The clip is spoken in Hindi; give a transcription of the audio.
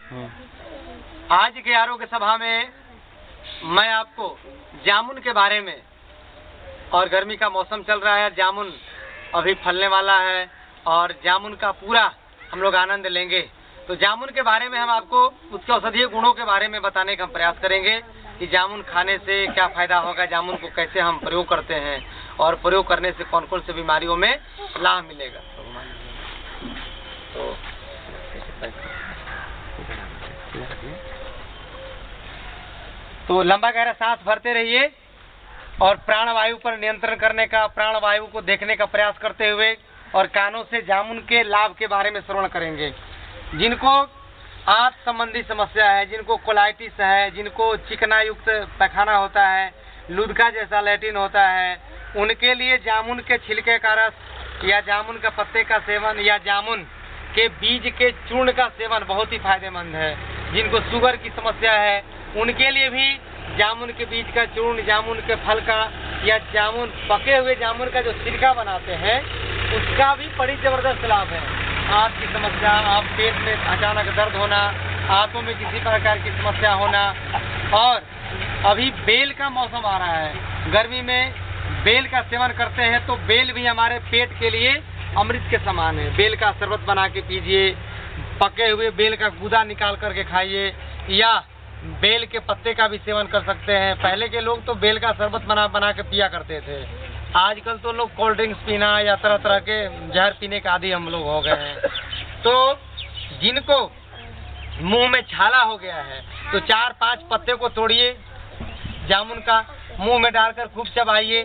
आज के आरोग्य सभा में मैं आपको जामुन के बारे में, और गर्मी का मौसम चल रहा है, जामुन अभी फलने वाला है और जामुन का पूरा हम लोग आनंद लेंगे। तो जामुन के बारे में हम आपको उसके औषधीय गुणों के बारे में बताने का हम प्रयास करेंगे कि जामुन खाने से क्या फायदा होगा, जामुन को कैसे हम प्रयोग करते हैं और प्रयोग करने से कौन कौन से बीमारियों में लाभ मिलेगा। तो लंबा गहरा सांस भरते रहिए और प्राणवायु पर नियंत्रण करने का, प्राणवायु को देखने का प्रयास करते हुए और कानों से जामुन के लाभ के बारे में श्रवण करेंगे। जिनको आंत संबंधी समस्या है, जिनको कोलाइटिस है, जिनको चिकना युक्त पैखाना होता है, लूदका जैसा लैट्रिन होता है, उनके लिए जामुन के छिलके का रस या जामुन का पत्ते का सेवन या जामुन के बीज के चूर्ण का सेवन बहुत ही फायदेमंद है। जिनको शुगर की समस्या है उनके लिए भी जामुन के बीज का चूर्ण, जामुन के फल का या जामुन, पके हुए जामुन का जो सिरका बनाते हैं उसका भी बड़ी जबरदस्त लाभ है। आंत की समस्या, आप पेट में अचानक दर्द होना, आंतों में किसी प्रकार की समस्या होना, और अभी बेल का मौसम आ रहा है, गर्मी में बेल का सेवन करते हैं तो बेल भी हमारे पेट के लिए अमृत के समान है। बेल का शरबत बना के पीजिए, पके हुए बेल का गूदा निकाल करके खाइए, या बेल के पत्ते का भी सेवन कर सकते हैं। पहले के लोग तो बेल का शरबत बना के पिया करते थे। आजकल तो लोग कोल्ड ड्रिंक्स पीना या तरह तरह के जहर पीने का आदी हम लोग हो गए हैं। तो जिनको मुंह में छाला हो गया है तो 4-5 पत्ते को तोड़िए, जामुन का मुंह में डालकर खूब चबाइए,